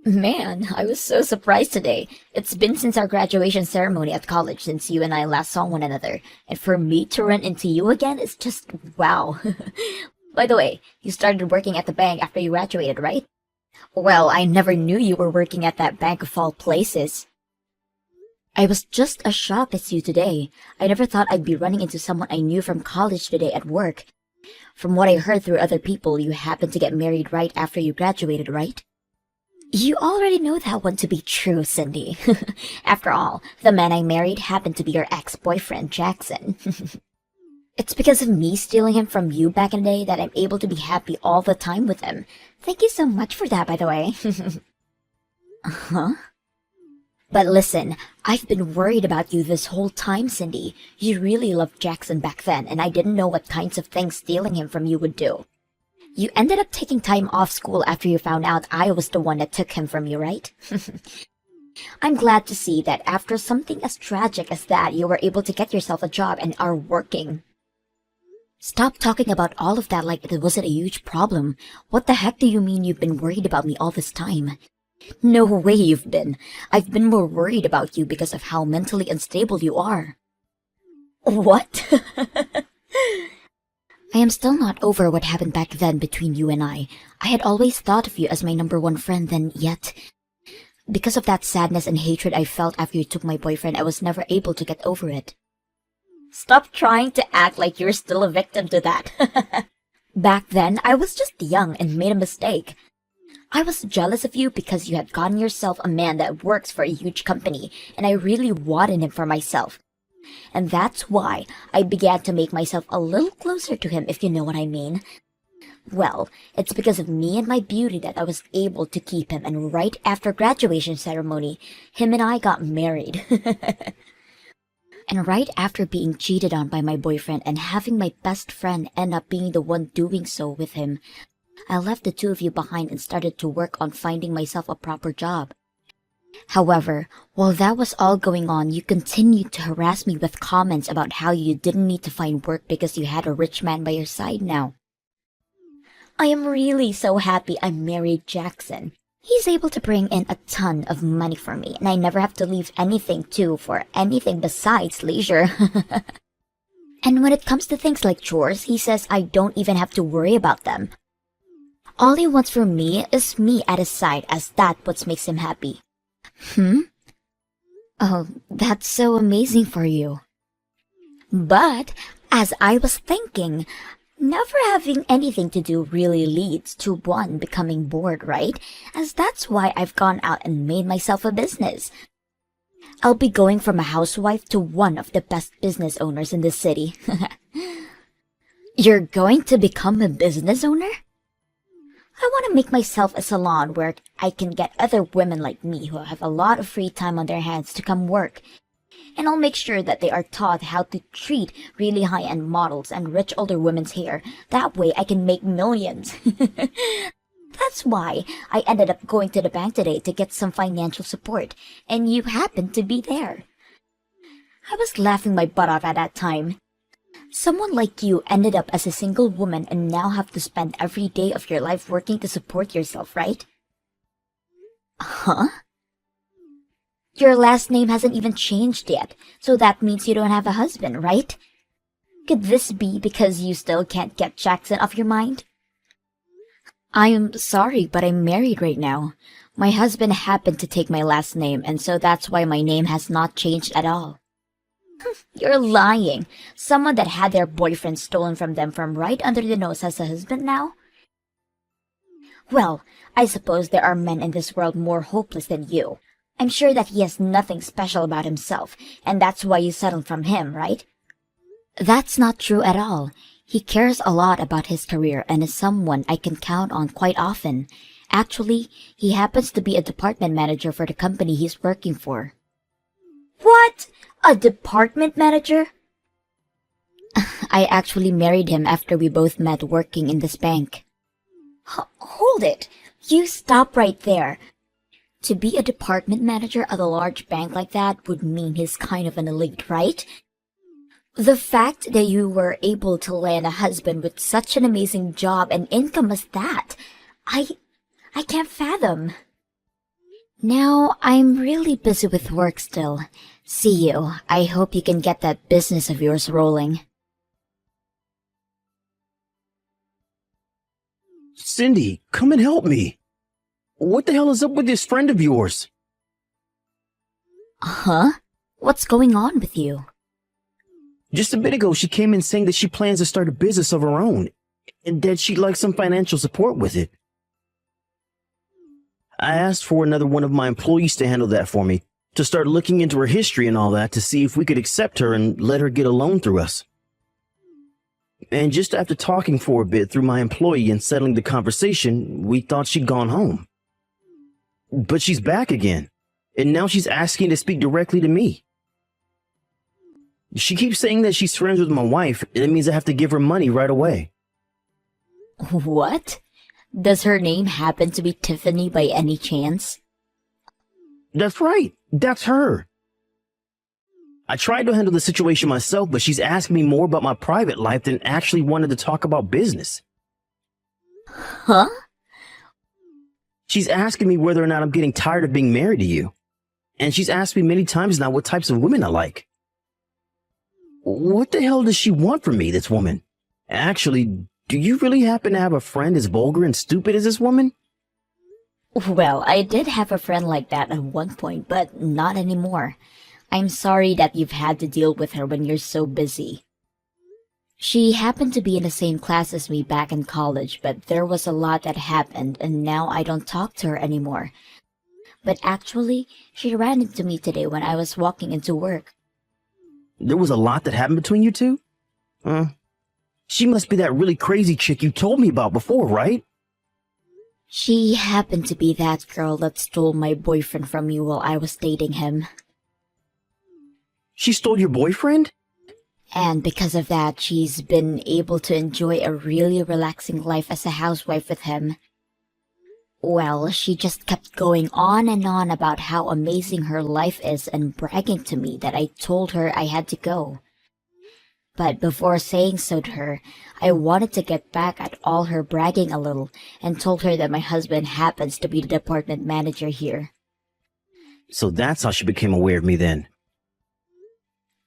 Man, I was so surprised today. It's been since our graduation ceremony at college since you and I last saw one another, and for me to run into you again is just wow. By the way, you started working at the bank after you graduated, right? Well, I never knew you were working at that bank of all places. I was just as shocked as you today. I never thought I'd be running into someone I knew from college today at work. From what I heard through other people, you happened to get married right after you graduated, right? You already know that one to be true, Cindy. After all, the man I married happened to be your ex-boyfriend, Jackson. It's because of me stealing him from you back in the day that I'm able to be happy all the time with him. Thank you so much for that, by the way. Huh? But listen, I've been worried about you this whole time, Cindy. You really loved Jackson back then, and I didn't know what kinds of things stealing him from you would do. You ended up taking time off school after you found out I was the one that took him from you, right? I'm glad to see that after something as tragic as that, you were able to get yourself a job and are working. Stop talking about all of that like it wasn't a huge problem. What the heck do you mean you've been worried about me all this time? No way you've been. I've been more worried about you because of how mentally unstable you are. What? I am still not over what happened back then between you and I. I had always thought of you as my number one friend then, yet because of that sadness and hatred I felt after you took my boyfriend, I was never able to get over it. Stop trying to act like you're still a victim to that. Back then, I was just young and made a mistake. I was jealous of you because you had gotten yourself a man that works for a huge company, and I really wanted him for myself. And that's why I began to make myself a little closer to him, if you know what I mean. Well, it's because of me and my beauty that I was able to keep him, and right after graduation ceremony, him and I got married. And right after being cheated on by my boyfriend and having my best friend end up being the one doing so with him, I left the two of you behind and started to work on finding myself a proper job. However, while that was all going on, you continued to harass me with comments about how you didn't need to find work because you had a rich man by your side now. I am really so happy I married Jackson. He's able to bring in a ton of money for me, and I never have to leave anything to for anything besides leisure. And when it comes to things like chores, he says I don't even have to worry about them. All he wants from me is me at his side, as that what makes him happy. Oh, that's so amazing for you. But, as I was thinking, never having anything to do really leads to one becoming bored, right? As that's why I've gone out and made myself a business. I'll be going from a housewife to one of the best business owners in the city. You're going to become a business owner? I want to make myself a salon where I can get other women like me who have a lot of free time on their hands to come work. And I'll make sure that they are taught how to treat really high-end models and rich older women's hair. That way I can make millions. That's why I ended up going to the bank today to get some financial support, and you happened to be there. I was laughing my butt off at that time. Someone like you ended up as a single woman and now have to spend every day of your life working to support yourself, right? Huh? Your last name hasn't even changed yet, so that means you don't have a husband, right? Could this be because you still can't get Jackson off your mind? I'm sorry, but I'm married right now. My husband happened to take my last name, and so that's why my name has not changed at all. You're lying. Someone that had their boyfriend stolen from them from right under the nose has a husband now? Well, I suppose there are men in this world more hopeless than you. I'm sure that he has nothing special about himself, and that's why you settled from him, right? That's not true at all. He cares a lot about his career and is someone I can count on quite often. Actually, he happens to be a department manager for the company he's working for. What? A department manager? I actually married him after we both met working in this bank. Hold it! You stop right there. To be a department manager at a large bank like that would mean he's kind of an elite, right? The fact that you were able to land a husband with such an amazing job and income as that, I can't fathom. Now, I'm really busy with work still. See you. I hope you can get that business of yours rolling. Cindy, come and help me. What the hell is up with this friend of yours? Huh? What's going on with you? Just a bit ago, she came in saying that she plans to start a business of her own, and that she'd like some financial support with it. I asked for another one of my employees to handle that for me, to start looking into her history and all that to see if we could accept her and let her get a loan through us. And just after talking for a bit through my employee and settling the conversation, we thought she'd gone home. But she's back again, and now she's asking to speak directly to me. She keeps saying that she's friends with my wife, and it means I have to give her money right away. What? Does her name happen to be Tiffany by any chance? That's right, that's her. I tried to handle the situation myself, but she's asking me more about my private life than actually wanted to talk about business. Huh? She's asking me whether or not I'm getting tired of being married to you. And she's asked me many times now what types of women I like. What the hell does she want from me, this woman? Actually, do you really happen to have a friend as vulgar and stupid as this woman? Well, I did have a friend like that at one point, but not anymore. I'm sorry that you've had to deal with her when you're so busy. She happened to be in the same class as me back in college, but there was a lot that happened and now I don't talk to her anymore. But actually, she ran into me today when I was walking into work. There was a lot that happened between you two? She must be that really crazy chick you told me about before, right? She happened to be that girl that stole my boyfriend from you while I was dating him. She stole your boyfriend? And because of that, she's been able to enjoy a really relaxing life as a housewife with him. Well, she just kept going on and on about how amazing her life is and bragging to me that I told her I had to go. But before saying so to her, I wanted to get back at all her bragging a little and told her that my husband happens to be the department manager here. So that's how she became aware of me then.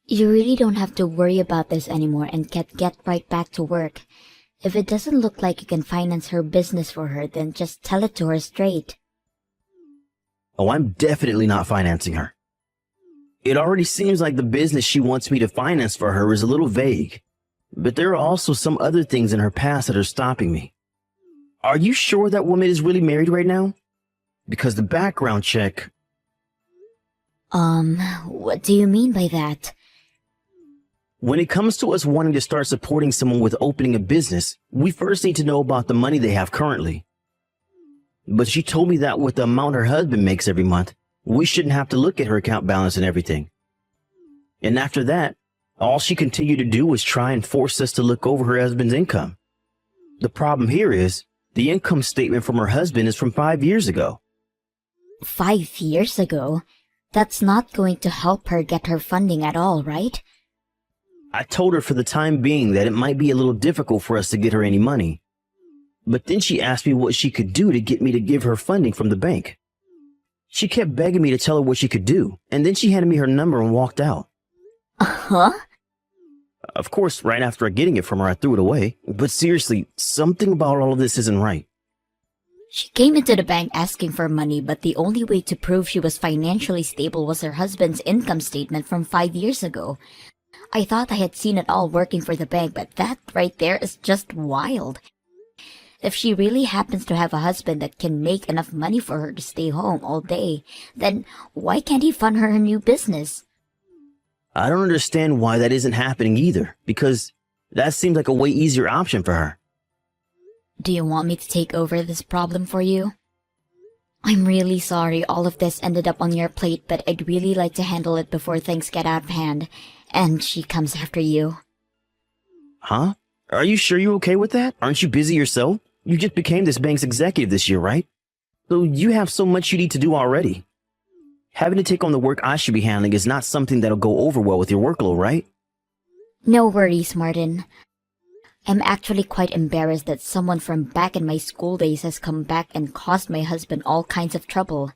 You really don't have to worry about this anymore and get right back to work. If it doesn't look like you can finance her business for her, then just tell it to her straight. Oh, I'm definitely not financing her. It already seems like the business she wants me to finance for her is a little vague. But there are also some other things in her past that are stopping me. Are you sure that woman is really married right now? Because the background check... What do you mean by that? When it comes to us wanting to start supporting someone with opening a business, we first need to know about the money they have currently. But she told me that with the amount her husband makes every month, we shouldn't have to look at her account balance and everything. And after that, all she continued to do was try and force us to look over her husband's income. The problem here is, the income statement from her husband is from 5 years ago. 5 years ago? That's not going to help her get her funding at all, right? I told her for the time being that it might be a little difficult for us to get her any money. But then she asked me what she could do to get me to give her funding from the bank. She kept begging me to tell her what she could do, and then she handed me her number and walked out. Huh? Of course, right after getting it from her, I threw it away. But seriously, something about all of this isn't right. She came into the bank asking for money, but the only way to prove she was financially stable was her husband's income statement from 5 years ago. I thought I had seen it all working for the bank, but that right there is just wild. If she really happens to have a husband that can make enough money for her to stay home all day, then why can't he fund her new business? I don't understand why that isn't happening either, because that seems like a way easier option for her. Do you want me to take over this problem for you? I'm really sorry all of this ended up on your plate, but I'd really like to handle it before things get out of hand, and she comes after you. Huh? Are you sure you're okay with that? Aren't you busy yourself? You just became this bank's executive this year, right? So you have so much you need to do already. Having to take on the work I should be handling is not something that'll go over well with your workload, right? No worries, Martin. I'm actually quite embarrassed that someone from back in my school days has come back and caused my husband all kinds of trouble.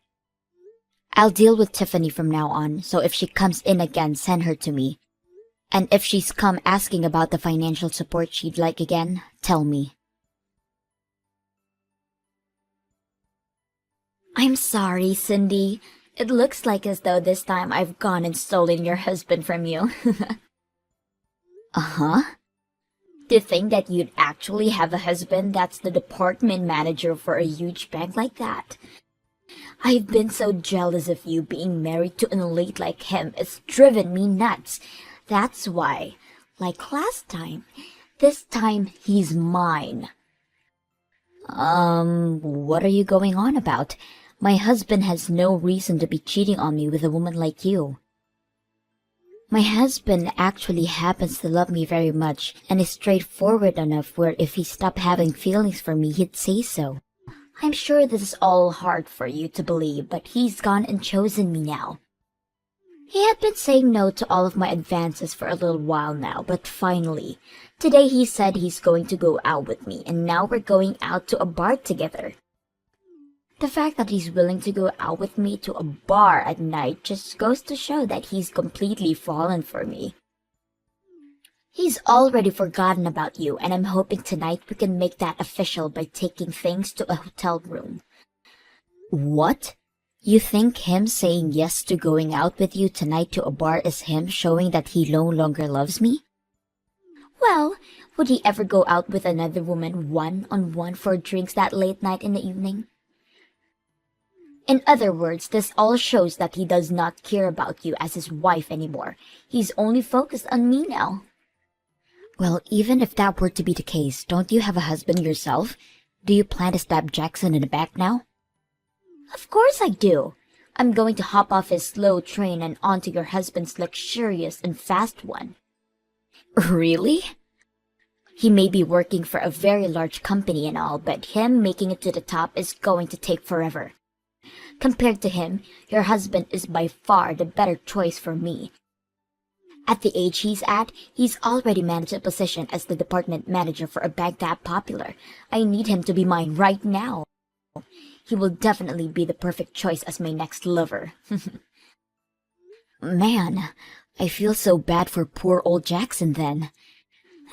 I'll deal with Tiffany from now on, so if she comes in again, send her to me. And if she's come asking about the financial support she'd like again, tell me. I'm sorry, Cindy. It looks like as though this time I've gone and stolen your husband from you. Uh-huh. To think that you'd actually have a husband that's the department manager for a huge bank like that. I've been so jealous of you being married to an elite like him. It's driven me nuts. That's why, like last time, this time he's mine. What are you going on about? My husband has no reason to be cheating on me with a woman like you. My husband actually happens to love me very much and is straightforward enough where if he stopped having feelings for me, he'd say so. I'm sure this is all hard for you to believe, but he's gone and chosen me now. He had been saying no to all of my advances for a little while now, but finally, today he said he's going to go out with me, and now we're going out to a bar together. The fact that he's willing to go out with me to a bar at night just goes to show that he's completely fallen for me. He's already forgotten about you, and I'm hoping tonight we can make that official by taking things to a hotel room. What? You think him saying yes to going out with you tonight to a bar is him showing that he no longer loves me? Well, would he ever go out with another woman one-on-one for drinks that late night in the evening? In other words, this all shows that he does not care about you as his wife anymore. He's only focused on me now. Well, even if that were to be the case, don't you have a husband yourself? Do you plan to stab Jackson in the back now? Of course I do. I'm going to hop off his slow train and onto your husband's luxurious and fast one. Really? He may be working for a very large company and all, but him making it to the top is going to take forever. Compared to him, your husband is by far the better choice for me. At the age he's at, he's already managed a position as the department manager for a bank that popular. I need him to be mine right now. He will definitely be the perfect choice as my next lover. Man, I feel so bad for poor old Jackson then.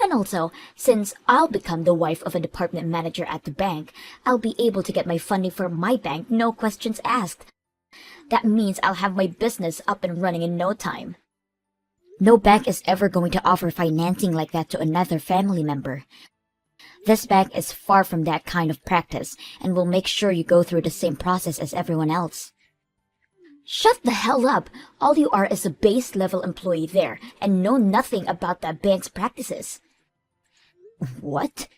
And also, since I'll become the wife of a department manager at the bank, I'll be able to get my funding for my bank, no questions asked. That means I'll have my business up and running in no time. No bank is ever going to offer financing like that to another family member. This bank is far from that kind of practice, and will make sure you go through the same process as everyone else. Shut the hell up! All you are is a base-level employee there, and know nothing about that bank's practices. What?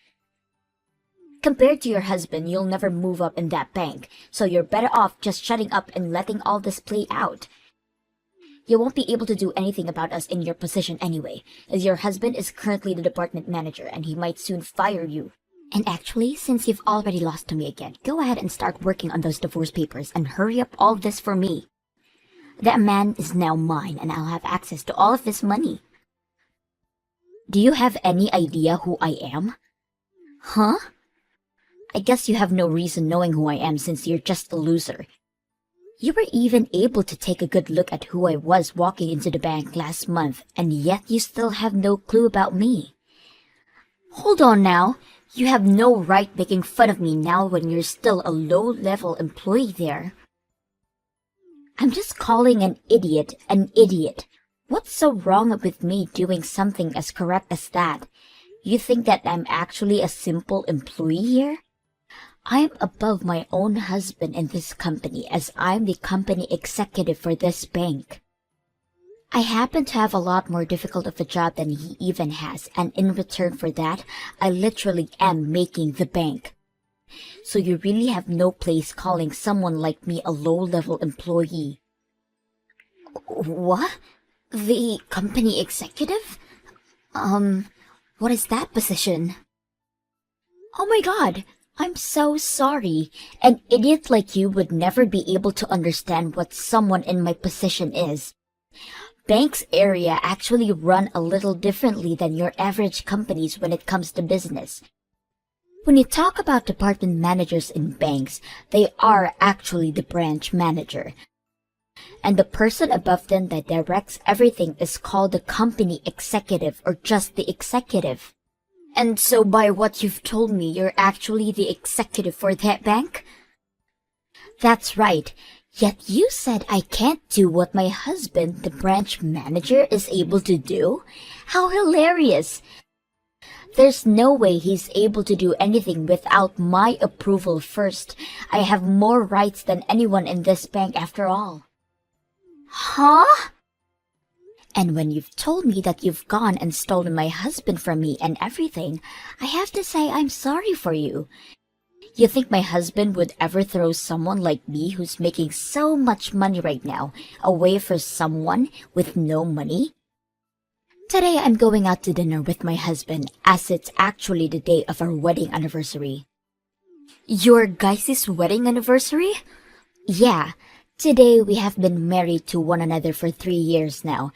Compared to your husband, you'll never move up in that bank, so you're better off just shutting up and letting all this play out. You won't be able to do anything about us in your position anyway, as your husband is currently the department manager and he might soon fire you. And actually, since you've already lost to me again, go ahead and start working on those divorce papers and hurry up all this for me. That man is now mine and I'll have access to all of his money. Do you have any idea who I am? Huh? I guess you have no reason knowing who I am since you're just a loser. You were even able to take a good look at who I was walking into the bank last month, and yet you still have no clue about me. Hold on now. You have no right making fun of me now when you're still a low-level employee there. I'm just calling an idiot an idiot. What's so wrong with me doing something as correct as that? You think that I'm actually a simple employee here? I'm above my own husband in this company as I'm the company executive for this bank. I happen to have a lot more difficult of a job than he even has, and in return for that, I literally am making the bank. So you really have no place calling someone like me a low-level employee. What? The company executive? What is that position? Oh my god, I'm so sorry. An idiot like you would never be able to understand what someone in my position is. Banks area actually run a little differently than your average companies when it comes to business. When you talk about department managers in banks, they are actually the branch manager. And the person above them that directs everything is called the company executive or just the executive. And so by what you've told me, you're actually the executive for that bank? That's right. Yet you said I can't do what my husband, the branch manager, is able to do? How hilarious! There's no way he's able to do anything without my approval first. I have more rights than anyone in this bank after all. Huh? And when you've told me that you've gone and stolen my husband from me and everything, I have to say I'm sorry for you. You think my husband would ever throw someone like me who's making so much money right now away for someone with no money? Today I'm going out to dinner with my husband as it's actually the day of our wedding anniversary. Your guys' wedding anniversary? Yeah, today we have been married to one another for 3 years now.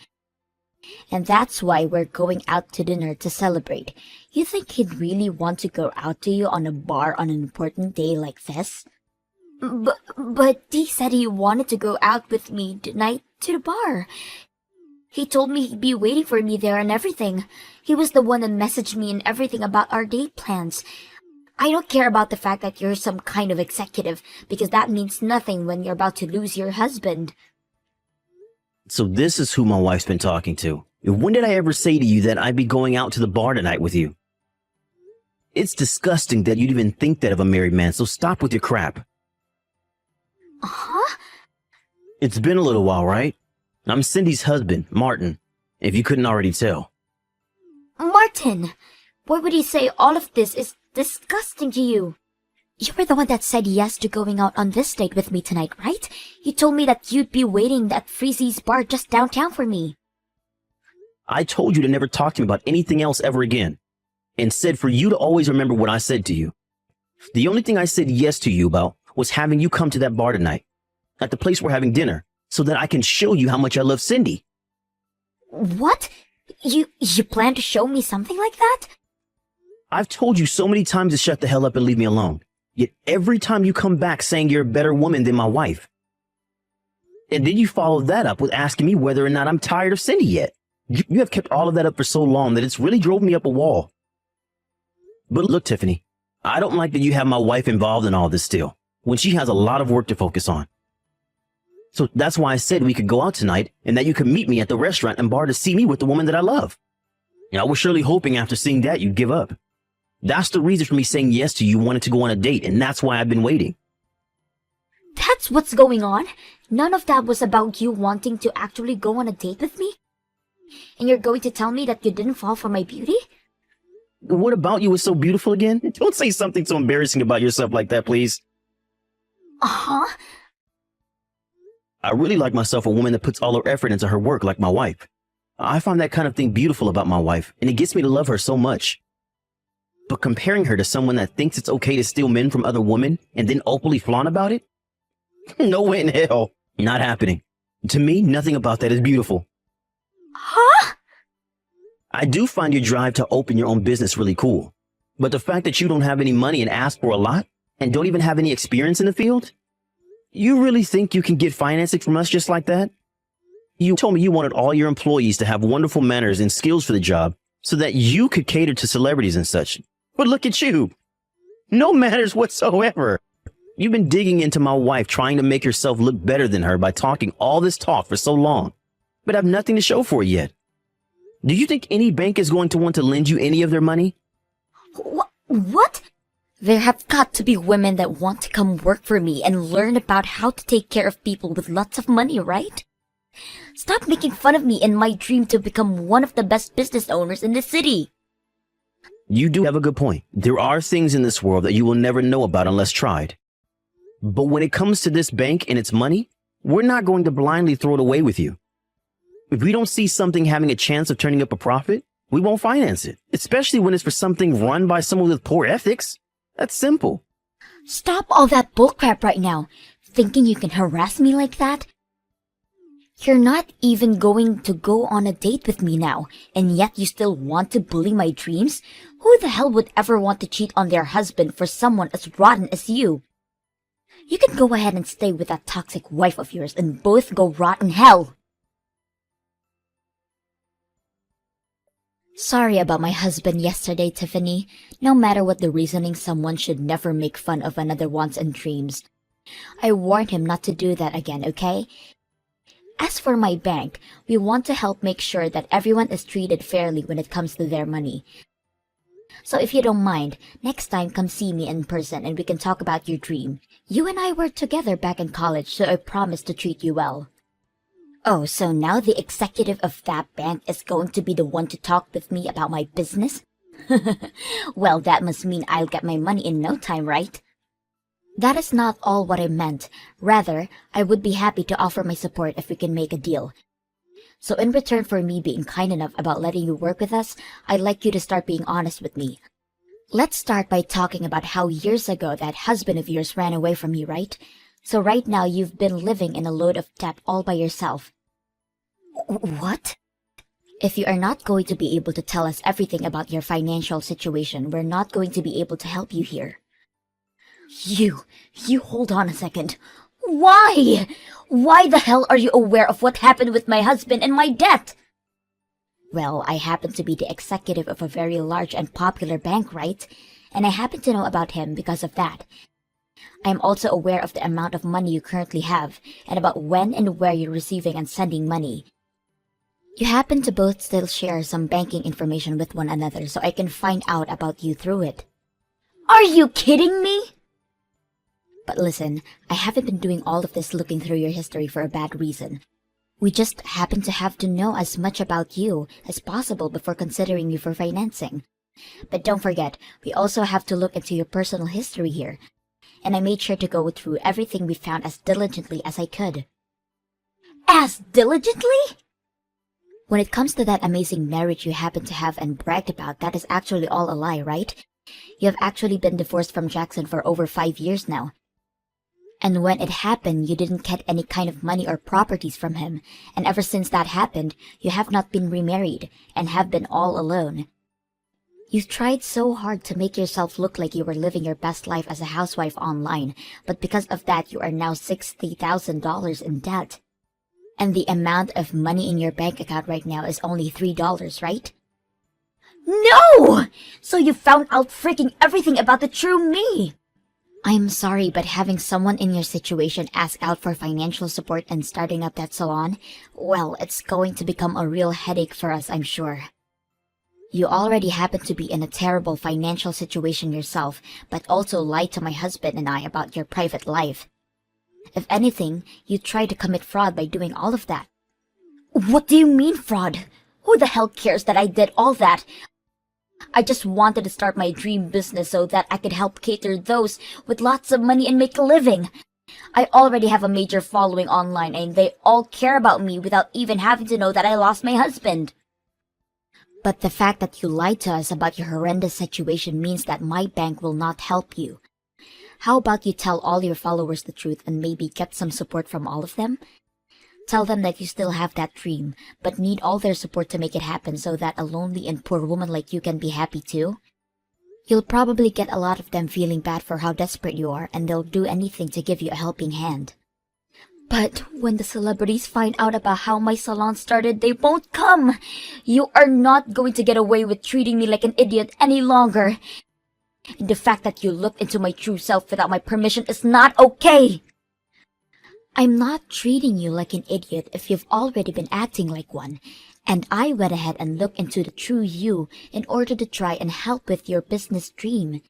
And that's why we're going out to dinner to celebrate. You think he'd really want to go out to you on a bar on an important day like this? But he said he wanted to go out with me tonight to the bar. He told me he'd be waiting for me there and everything. He was the one that messaged me and everything about our date plans. I don't care about the fact that you're some kind of executive, because that means nothing when you're about to lose your husband. So this is who my wife's been talking to. When did I ever say to you that I'd be going out to the bar tonight with you? It's disgusting that you'd even think that of a married man, so stop with your crap. Huh? It's been a little while, right? I'm Cindy's husband, Martin, if you couldn't already tell. Martin! Why would he say all of this is disgusting to you? You were the one that said yes to going out on this date with me tonight, right? You told me that you'd be waiting at Freezy's bar just downtown for me. I told you to never talk to me about anything else ever again, and said for you to always remember what I said to you. The only thing I said yes to you about was having you come to that bar tonight, at the place we're having dinner, so that I can show you how much I love Cindy. What? You plan to show me something like that? I've told you so many times to shut the hell up and leave me alone. Yet every time you come back saying you're a better woman than my wife. And then you follow that up with asking me whether or not I'm tired of Cindy yet. You have kept all of that up for so long that it's really drove me up a wall. But look, Tiffany, I don't like that you have my wife involved in all this still, when she has a lot of work to focus on. So that's why I said we could go out tonight and that you could meet me at the restaurant and bar to see me with the woman that I love. I was surely hoping after seeing that you'd give up. That's the reason for me saying yes to you wanting to go on a date, and that's why I've been waiting. That's what's going on? None of that was about you wanting to actually go on a date with me? And you're going to tell me that you didn't fall for my beauty? What about you is so beautiful again? Don't say something so embarrassing about yourself like that, please. Uh-huh. I really like myself a woman that puts all her effort into her work like my wife. I find that kind of thing beautiful about my wife, and it gets me to love her so much. But comparing her to someone that thinks it's okay to steal men from other women and then openly flaunt about it? No way in hell. Not happening. To me, nothing about that is beautiful. Huh? I do find your drive to open your own business really cool. But the fact that you don't have any money and ask for a lot and don't even have any experience in the field? You really think you can get financing from us just like that? You told me you wanted all your employees to have wonderful manners and skills for the job so that you could cater to celebrities and such. But look at you. No manners whatsoever. You've been digging into my wife, trying to make yourself look better than her by talking all this talk for so long, but have nothing to show for it yet. Do you think any bank is going to want to lend you any of their money? What? There have got to be women that want to come work for me and learn about how to take care of people with lots of money, right? Stop making fun of me and my dream to become one of the best business owners in the city. You do have a good point. There are things in this world that you will never know about unless tried. But when it comes to this bank and its money, we're not going to blindly throw it away with you. If we don't see something having a chance of turning up a profit, we won't finance it, especially when it's for something run by someone with poor ethics. That's simple. Stop all that bullcrap right now. Thinking you can harass me like that? You're not even going to go on a date with me now, and yet you still want to bully my dreams? Who the hell would ever want to cheat on their husband for someone as rotten as you? You can go ahead and stay with that toxic wife of yours and both go rot in hell. Sorry about my husband yesterday, Tiffany. No matter what the reasoning, someone should never make fun of another wants and dreams. I warned him not to do that again, okay? As for my bank, we want to help make sure that everyone is treated fairly when it comes to their money. So if you don't mind, next time come see me in person and we can talk about your dream. You and I were together back in college, so I promise to treat you well. Oh, so now the executive of that bank is going to be the one to talk with me about my business? Well, that must mean I'll get my money in no time, right? That is not all what I meant. Rather, I would be happy to offer my support if we can make a deal. So in return for me being kind enough about letting you work with us, I'd like you to start being honest with me. Let's start by talking about how years ago that husband of yours ran away from you, right? So right now you've been living in a load of debt all by yourself. What? If you are not going to be able to tell us everything about your financial situation, we're not going to be able to help you here. You hold on a second. Why? Why the hell are you aware of what happened with my husband and my debt? Well, I happen to be the executive of a very large and popular bank, right? And I happen to know about him because of that. I am also aware of the amount of money you currently have, and about when and where you're receiving and sending money. You happen to both still share some banking information with one another, so I can find out about you through it. Are you kidding me? But listen, I haven't been doing all of this looking through your history for a bad reason. We just happen to have to know as much about you as possible before considering you for financing. But don't forget, we also have to look into your personal history here. And I made sure to go through everything we found as diligently as I could. As diligently? When it comes to that amazing marriage you happen to have and bragged about, that is actually all a lie, right? You have actually been divorced from Jackson for over 5 years now. And when it happened, you didn't get any kind of money or properties from him, and ever since that happened, you have not been remarried, and have been all alone. You've tried so hard to make yourself look like you were living your best life as a housewife online, but because of that you are now $60,000 in debt. And the amount of money in your bank account right now is only $3, right? No! So you found out freaking everything about the true me! I'm sorry, but having someone in your situation ask out for financial support and starting up that salon, well, it's going to become a real headache for us, I'm sure. You already happen to be in a terrible financial situation yourself, but also lied to my husband and I about your private life. If anything, you tried to commit fraud by doing all of that. What do you mean fraud? Who the hell cares that I did all that? I just wanted to start my dream business so that I could help cater those with lots of money and make a living. I already have a major following online and they all care about me without even having to know that I lost my husband. But the fact that you lied to us about your horrendous situation means that my bank will not help you. How about you tell all your followers the truth and maybe get some support from all of them? Tell them that you still have that dream, but need all their support to make it happen so that a lonely and poor woman like you can be happy too. You'll probably get a lot of them feeling bad for how desperate you are, and they'll do anything to give you a helping hand. But when the celebrities find out about how my salon started, they won't come. You are not going to get away with treating me like an idiot any longer. And the fact that you looked into my true self without my permission is not okay. I'm not treating you like an idiot if you've already been acting like one, and I went ahead and looked into the true you in order to try and help with your business dream.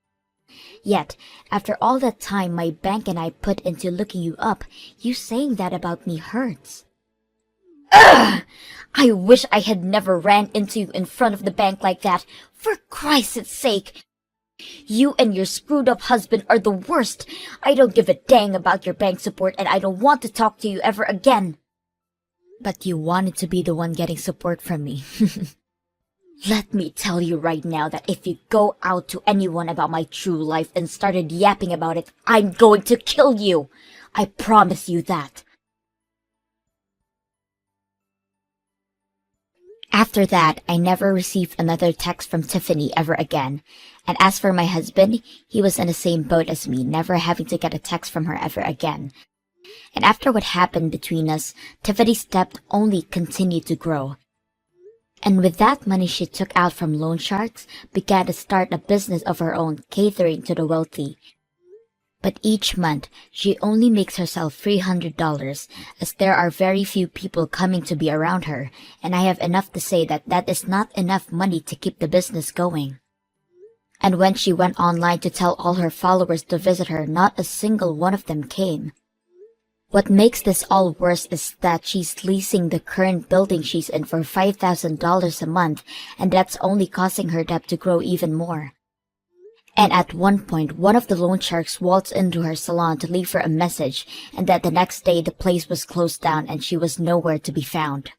Yet, after all that time my bank and I put into looking you up, you saying that about me hurts. Ugh! I wish I had never ran into you in front of the bank like that, for Christ's sake! You and your screwed up husband are the worst. I don't give a dang about your bank support and I don't want to talk to you ever again. But you wanted to be the one getting support from me. Let me tell you right now that if you go out to anyone about my true life and started yapping about it, I'm going to kill you. I promise you that. After that, I never received another text from Tiffany ever again. And as for my husband, he was in the same boat as me, never having to get a text from her ever again. And after what happened between us, Tiffany's debt only continued to grow. And with that money she took out from loan sharks, began to start a business of her own, catering to the wealthy. But each month, she only makes herself $300, as there are very few people coming to be around her, and I have enough to say that that is not enough money to keep the business going. And when she went online to tell all her followers to visit her, not a single one of them came. What makes this all worse is that she's leasing the current building she's in for $5,000 a month, and that's only causing her debt to grow even more. And at one point, one of the loan sharks waltzed into her salon to leave her a message, and that the next day the place was closed down and she was nowhere to be found.